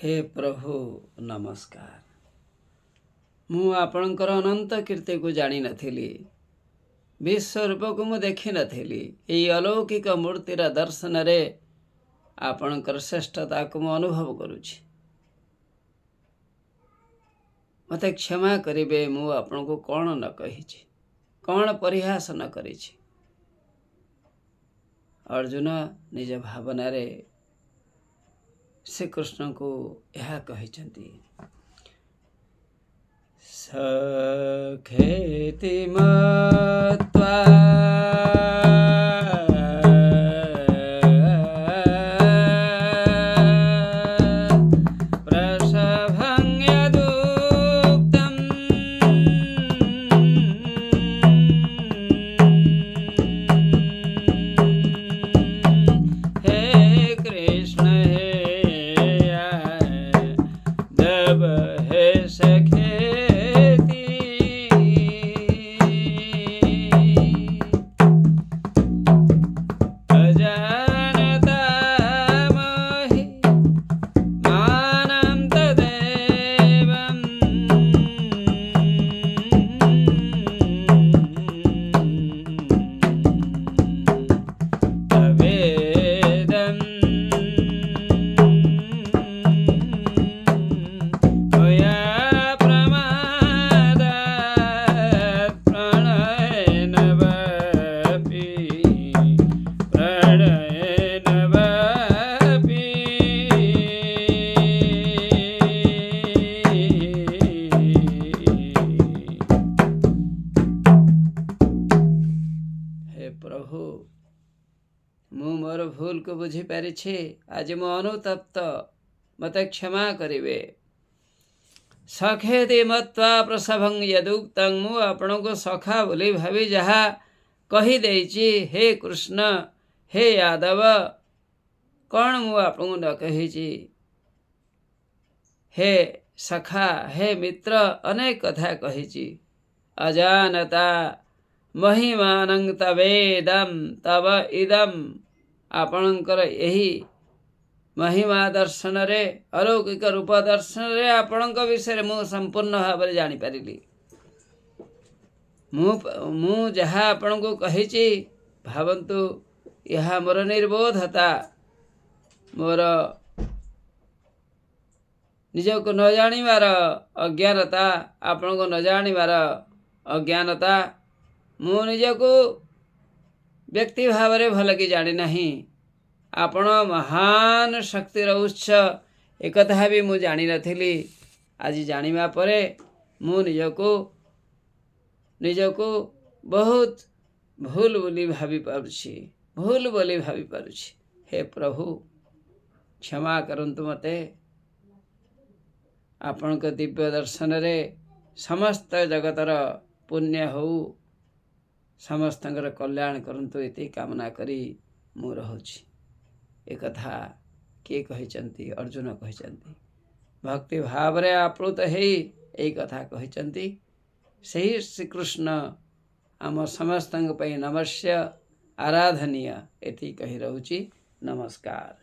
हे प्रभु नमस्कार। मु आपणकर अनंत कीर्ति को जानी नथिली, विश्वरूप को मु देखी नथिली। यही अलौकिक मूर्तिर दर्शन रे आपणकर श्रेष्ठता को मु अनुभव करुछि। मते क्षमा करिबे, मु आपण को कौन न कहिछि, कौन परिहास न करिछि। अर्जुन निज भावना रे श्रीकृष्ण को यह कहिछन्ति, सखेति मत्वा प्रसभं यदुक्तं हे कृष्ण हे सखेति अजानता मोहि मानं तदेवं तवेदं मया प्रमादात् प्रणयेन वापि हे प्रभु, मु मोर भूल को बुझी पारिछि। आज मु अनुतप्त, मते क्षमा करिवे। सखेति मत्वा प्रसभं यदुक्तं, मु आपण को सखा बोली भावी जहा कही देइछि। हे कृष्ण, हे यादव, कौन मु आपण को न कहिछि। हे सखा, हे मित्र, अनेक कथा कहिछि। अजानता महिमानं तवेदं तव इदं, आपणकर यही महिमा दर्शन रे, अलौकिक रूप दर्शन रे आपणक विषय मु संपूर्ण भाव जानी पारिली। मु जहा आपण को कहिछि, भावन्तु यह मोर निर्बोधता, मोर निज को न जानिबार अज्ञानता, आपण को न जानिबार अज्ञानता। मु निज को व्यक्ति भाव रे भल कि जानी नहीं। आपण महान शक्तिर उत्स एक कथा भी मु जानी नथिली। आज जानिबा परे मु निज को बहुत भूल बोली भावी पारुछि, भूल बोली भावी पारुछि। हे प्रभु क्षमा करंतु मते। आपण को दिव्य दर्शन रे समस्त जगतर पुण्य हो, समस्तंकर कल्याण करंतु इति कामना करी मु रहुछि। एक कथा किए कहिचंती, अर्जुन कहिचंती। भक्ति भाव रे आप्लुत हेई एई कथा कहिचंती। सही श्रीकृष्ण आम समस्तंग पई नमस्य आराधनीय एति कहि रहुछि। नमस्कार।